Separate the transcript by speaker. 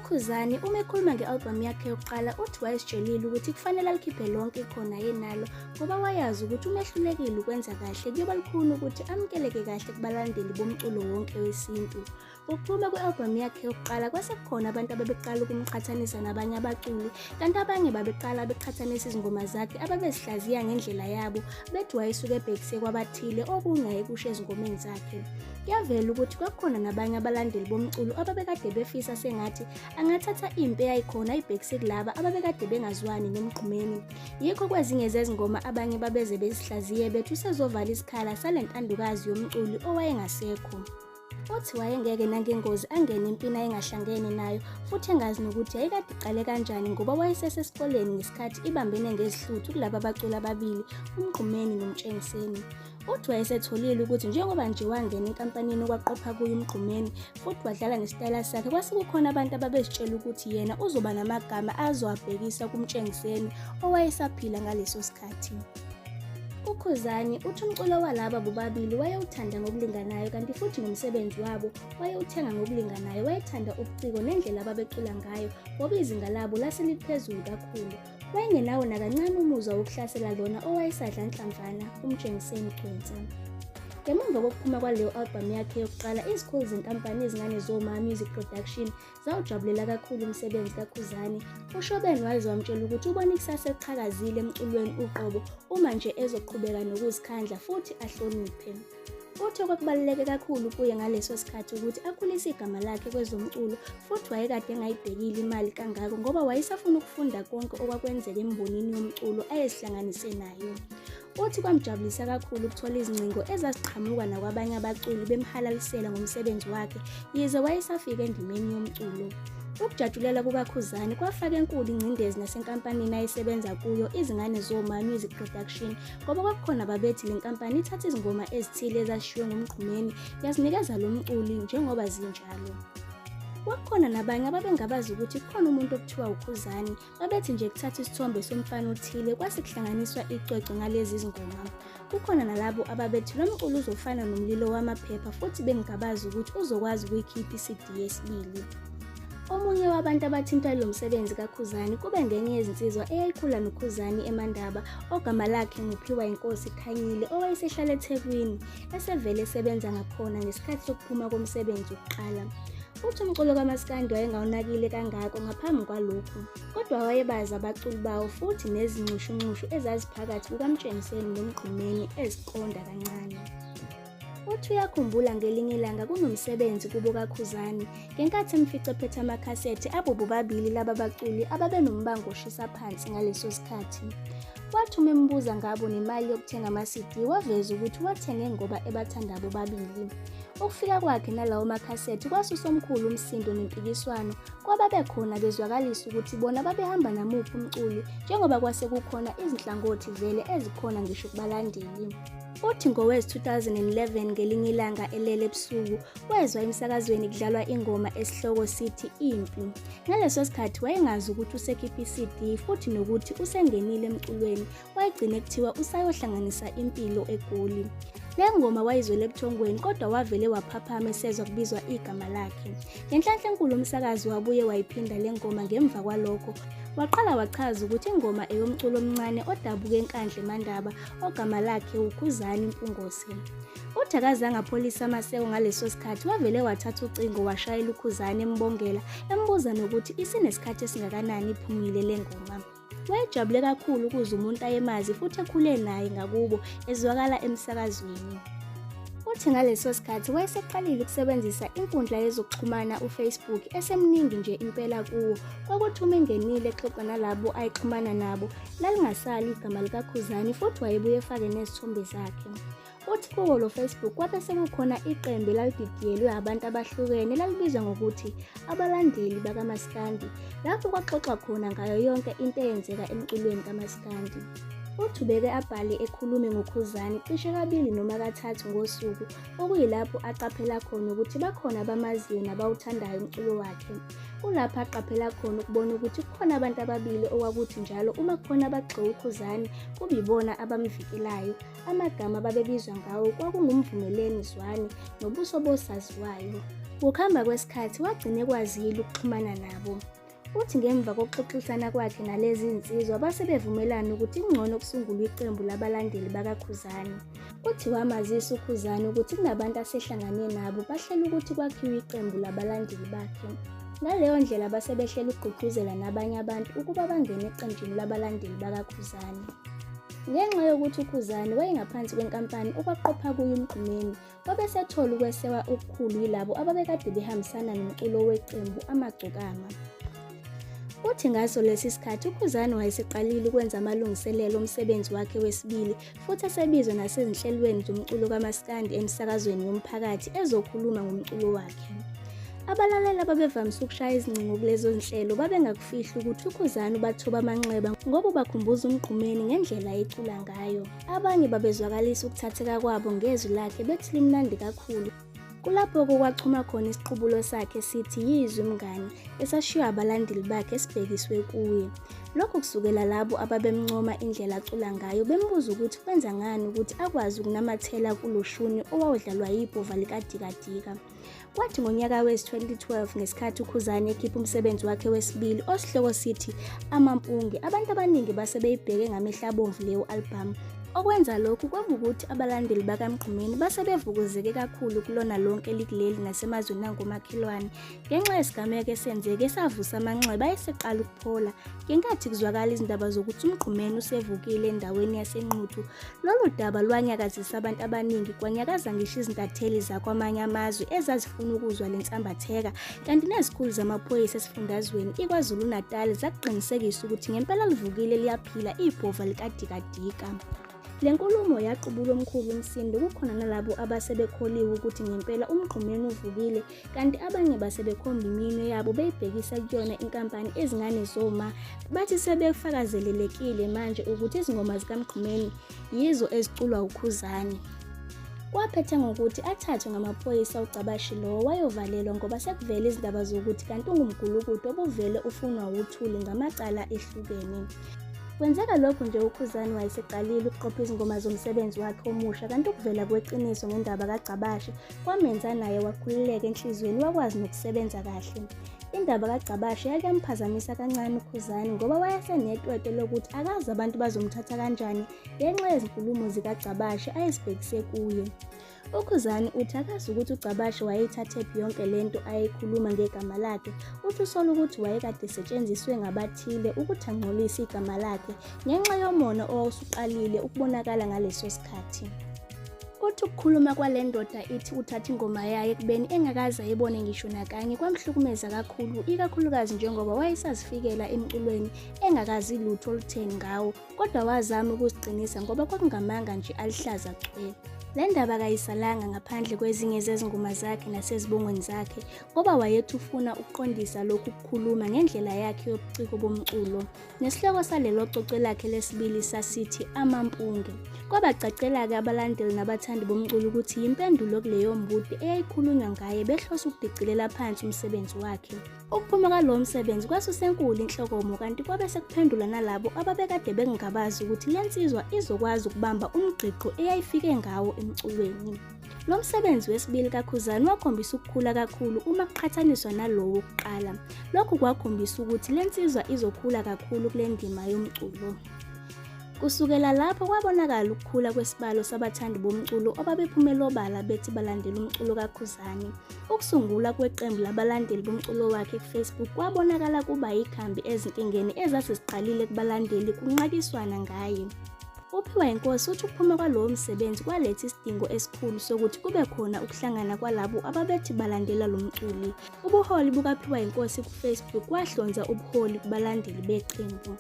Speaker 1: uKhuzani uma ekhuluma nge-albhamu yakhe yokuqala uthi wayesitshelile ukuthi kufanele alikhiphe lonke ikhona yenalo ngoba wayazi ukuthi uma ehlulekile ukwenza kahle kuyoba lukhuni ukuthi amukeleke kahle kubalandeli bomculo wonke wesintu. Ukuphuma kwe-albhamu yakhe yokuqala kwase kukhona abantu ababeqala ukumqhathanisa nabanye abaculi, kanti abanye babeqala beqhathanisa izingoma zakhe ababezihlaziya ngendlela yabo bethi wayesuke ebhekise kwabathile okungeke kusho ezingomeni zakhe. Kuyavela ukuthi kwakukhona nabanye abalandeli bomculo ababekade befisa sengathi angathatha impi eyayikhona ayibhekise kulaba ababekade bengazwani nomgqumeni. Yikho kwezinye zezingoma abanye babeze bezihlaziye bethi usezovala isikhala salentandukazi yomculi owayengasekho. Uthi wayengeke nangengozi angene empini ayengahlangene nayo futhi engazi nokuthi yayikade iqale kanjani ngoba wayesesesikoleni ngesikhathi ibambene ngezihluthu kulaba abaculi ababili, uMgqumeni noMtshengiseni. Uthi wayesetholile ukuthi njengoba nje wangena enkampanini okwaqopha kuyo uMgqumeni futhi wadlala ngesitayela sakhe kwase kukhona abantu ababezitshela ukuthi yena uzoba namagama azowabhekisa kuMtshengiseni owayesaphila ngaleso sikhathi. uKhuzani uthi umculo walaba bobabili wayewuthanda ngokulinganayo kanti futhi nomsebenzi wabo wayewuthenga ngokulinganayo. Wayethanda ubuciko nendlela ababecula ngayo ngoba izinga labo lase liphezulu kakhulu. Wayengenawo nakancane umuzwa wokuhlasela lona owayesadla nhlamvana uMtshengiseni Gcwensa. Ngemuva kokuphuma kwaleyo albhamu yakhe yokuqala, izikhulu zenkampani ezingane zoma Music Production zawujabulela kakhulu umsebenzi kaKhuzani. uShobeni waze wamtshela ukuthi ubona ikusasa eliqhakazile emculweni uqobo uma nje ezoqhubeka nokuzikhandla futhi ahloniphe. Uthi okubaluleke kakhulu kuye ngaleso sikhathi ukuthi akhulise igama lakhe kwezomculo futhi wayekade engayibhekile imali kangako ngoba wayesafuna ukufunda konke okwakwenzeka embonini yomculo ayezihlanganise nayo. Uthi kwamjabulisa kakhulu ukuthola izingcingo ezaziqhamuka nakwabanye abaculi bemhalalisela ngomsebenzi wakhe yize wayesafika endimeni yomculo. Ukujatshulela kukaKhuzani kwafaka enkulu ingcindezi nasenkampanini ayisebenza kuyo izingane zoma Music Production ngoba kwakukhona babethi le nkampani ithatha izingoma ezithile ezashiwe ngumgqumeni yazinikeza lo mculi njengoba zinjalo. Kwakukhona nabanye ababengabazi ukuthi kukhona umuntu okuthiwa uKhuzani babethi nje kuthatha isithombe somfana othile kwase kuhlanganiswa icwecwe ngalezi zingoma. Kukhona nalabo ababethi lo mculo uzofana nomlilo wamaphepha futhi bengabazi ukuthi uzokwazi ukuyikhipha iCD yesibili. Omunye wabantu abathintwa lo msebenzi kaKhuzani kube ngenye yezinsizwa eyayikhula noKhuzani eMandaba ogama lakhe nguphiwa inkosi Khanyile owayesehlala eThekwini esevele esebenza ngakhona ngesikhathi sokuphuma komsebenzi wokuqala. Uthi umculo kaMaskandi wayengawunakile kangako ngaphambi kwalokhu, kodwa wayebaza abaculi bawo futhi nezincushunxushu ezaziphakathi kukaMtshengiseni noMgqumeni eziqonda kancane. Uthi uyakhumbula ngelinye ilanga kunomsebenzi kubo kaKhuzani ngenkathi emfice ephethe amakhasethi abo bobabili laba baculi ababenombango oshisa phansi ngaleso sikhathi. Wathi uma embuza ngabo nemali yokuthenga ama-CD waveza ukuthi wathenge ngoba ebathanda bobabili. Ukufika kwakhe nalawo makhasethi kwasusa omkhulu umsindo nempikiswano kwababekhona bezwakalisa ukuthi bona babehamba namuphi umculi njengoba kwase kukhona izinhlangothi vele ezikhona ngisho kubalandeli. Uthi ngowezi-2011 ngelinye ilanga elele ebusuku wezwa emsakazweni kudlalwa ingoma esihloko sithi Impi. Ngaleso sikhathi wayengazi ukuthi usekhipha iCD futhi nokuthi usengenile emculweni, wayegcine kuthiwa usayohlanganisa impilo eGoli. Le ngoma wayizwele ebuthongweni kodwa wavele waphaphama esezwa kubizwa igama lakhe. Ngenhlanhla enkulu umsakazi wabuye wayiphinda le ngoma ngemva kwalokho. Waqala wachaza ukuthi ingoma eyomculo omncane odabuka enkandla eMandaba ogama lakhe uKhuzani Mpungose. Uthi akazange apholisa amaseko ngaleso sikhathi wavele wathatha ucingo washayela uKhuzani embongela embuza nokuthi isinesikhathi esingakanani iphumile le ngoma. Wayejabule kakhulu ukuze umuntu ayemazi futhi ekhule naye ngakubo ezwakala emsakazweni. Uthi ngaleso sikhathi wayeseqalile ukusebenzisa inkundla yezokuxhumana uFacebook esemningi nje impela kuwo. Kwakuthi uma engenile exoxa nalabo ayixhumana nabo lalingasali igama likaKhuzani futhi wayebuye efake nezithombe zakhe. Uthi kuwo lo Facebook kwabe sekukhona iqembu elalididiyelwe abantu abahlukene elalibizwa ngokuthi abalandeli bakaMaskandi lapho kwaxoxwa khona ngayo yonke into eyenzeka emculweni kaMaskandi. Uthi ubeke abhale ekhulume ngoKhuzani cishe kabili noma kathathu ngosuku okuyilapho aqaphela khona ukuthi bakhona abamaziyo nabawuthandayo umculo wakhe. Kulapho aqaphela khona ukubona ukuthi kukhona abantu ababili okwakuthi njalo uma kukhona abagxeka uKhuzani kube yibona abamvikelayo. Amagama babebizwa ngawo kwakungumvumeleni Zwane nobuso bosaziwayo. Ngokuhamba kwesikhathi wagcina ekwazile ukuxhumana nabo. Uthi ngemva kokuxoxisana kwakhe nalezi insizwa base bevumelana ukuthi kungcono kusungulwe iqembu labalandeli bakaKhuzani. Uthi wamazisa uKhuzani ukuthi kunabantu asehlangane nabo bahlela ukuthi kwakhiwe iqembu labalandeli bakhe. Ngaleyo ndlela base behlela ukugqugquzela nabanye abantu ukuba bangene eqenjini labalandeli bakaKhuzani. Ngenxa yokuthi uKhuzani wayengaphansi kwenkampani okwaqopha kuyo umgqumeni, wabesethola ukwesekwa okukhulu yilabo ababekade behambisana nomculo weqembu amagcokama. Uthi ngaso lesi sikhathi uKhuzani wayeseqalile ukwenza amalungiselelo omsebenzi wakhe wesibili futhi esebizwa nasezinhlelweni zomculo kaMaskandi emsakazweni yomphakathi ezokhuluma ngomculo wakhe. Abalaleli ababevamise ukushaya izingcingo kulezo nhlelo babengakufihli ukuthi uKhuzani ubathoba amanxeba ngoba bakhumbuza umgqumeni ngendlela ayecula ngayo. Abanye babezwakalisa ukuthatheka kwabo ngezwi lakhe bethi limnandi kakhulu. Kulapho kwachuma khona isiqubulo sakhe sithi yizwi mngani esashiywa abalandeli bakhe esibhekiswe kuye. Lokho kusukela labo ababemncoma indlela acula ngayo bembuza ukuthi kwenza ngani ukuthi akwazi ukunamathela kuloshuni owawudlalwa yibhova likadikadika. Kwathi ngonyaka wezi-2012 ngesikhathi uKhuzani ekhipha umsebenzi wakhe wesibili osihloko sithi Amampunge, abantu abaningi base beyibheke ngamehlo abomvu leyo album. Okwenza lokhu kwakuwukuthi abalandeli bakamgqumeni base bevukuzeke kakhulu kulona lonke likuleli nasemazweni angomakhelwane ngenxa yesigameko esenzeke esavusa amanxeba ayeseqala ukuphola ngenkathi kuzwakala izindaba zokuthi umgqumeni usevukile endaweni yaseNquthu. Lolu daba lwanyakazisa abantu abaningi, kwanyakaza ngisho izintatheli zakwamanye amazwe ezazifuna ukuzwa lensambatheka, kanti nezikhulu zamaphoyisa esifundazweni iKwaZulu Natal zakuqinisekisa ukuthi ngempela livukile liyaphila ibhova likadikadika. Le nkulumo yaqubula omkhulu umsindo kukhona nalabo abasebekholiwe ukuthi ngempela umgqumeni uvukile, kanti abanye basebekhomba iminwe yabo beyibhekisa kuyona inkampani ezingane zoma, bathi sebefakazelelekile manje ukuthi izingoma zikamgqumeni yizo eziculwa uKhuzani. Kwaphethe ngokuthi athathwe ngamaphoyisa uGcabashi lowo wayovalelwa ngoba sekuvele izindaba zokuthi kanti ungumgulukudu obuvele ufunwa uthuli ngamacala ehlukene. Kwenzeka lokhu nje uKhuzani wayeseqalile ukuqopha izingoma zomsebenzi wakhe omusha, kanti ukuvela kweqiniso ngendaba kaGcabashi kwamenza naye wakhululeka enhlizweni wakwazi nokusebenza kahle. Indaba kaGcabashi yake yamphazamisa kancane uKhuzani ngoba wayesenetwetwe lokuthi akazi abantu bazomthatha kanjani ngenxa yezinkulumo zikaGcabashi ayezibhekise kuye. uKhuzani uthi akazi ukuthi uGcabashi wayeyithathephi yonke lento ayeyikhuluma ngegama lakhe, uthi usola ukuthi wayekade esetshenziswe ngabathile ukuthi angcolise igama lakhe ngenxa yomona owawusuqalile ukubonakala ngaleso sikhathi. Uthi ukukhuluma kwale ndoda ithi uthatha ingoma yayo kubeni engakaze ayibone ngisho nakanye kwamhlukumeza kakhulu, ikakhulukazi njengoba wayesazifikela emculweni engakazi lutho olutheni ngawo, kodwa wazama ukuziqinisa ngoba kwakungamanga nje alihlaza cwele. Le ndaba kayisalanga ngaphandle kwezinye zezingoma zakhe nasezibongweni zakhe ngoba wayethi ufuna ukuqondisa lokhu kukhuluma ngendlela yakhe yobuciko bomculo. Nesihloko salelo coco lakhe lesibili sasithi Amampunge. Kwabacacela-ke abalandeli nabathandi bomculo ukuthi impendulo kuleyo mbuti eyayikhulunywa ngaye behlose ukudicilela phansi umsebenzi wakhe. Ukuphuma kwalo msebenzi kwasusenkulu inhlokomo, kanti kwabe sekuphendula nalabo ababekade bengabazi ukuthi lensizwa izokwazi ukubamba umgqiqo eyayifike ngawo emculweni. Lo msebenzi wesibili kaKhuzani wakhombisa ukukhula kakhulu uma kuqhathaniswa nalowo wokuqala. Lokhu kwakhombisa ukuthi lensizwa izokhula kakhulu kule ndima yomculo. Kusukela lapho kwabonakala ukukhula kwesibalo sabathandi bomculo ababephumela obala bethi balandela umculo kaKhuzani. Ukusungula kweqembu labalandeli bomculo wakhe kuFacebook kwabonakala kuba ikhambi ezinkingeni ezasiqalile kubalandeli kunqakiswana ngaye. Uphiwa inkosi uthi ukuphuma kwalowo msebenzi kwaletha isidingo esikhulu sokuthi kube khona ukuhlangana kwalabo ababethi balandela lo mculi. Ubuholi bukaphiwa inkosi kuFacebook kwahlonza ubuholi kubalandeli beqembu.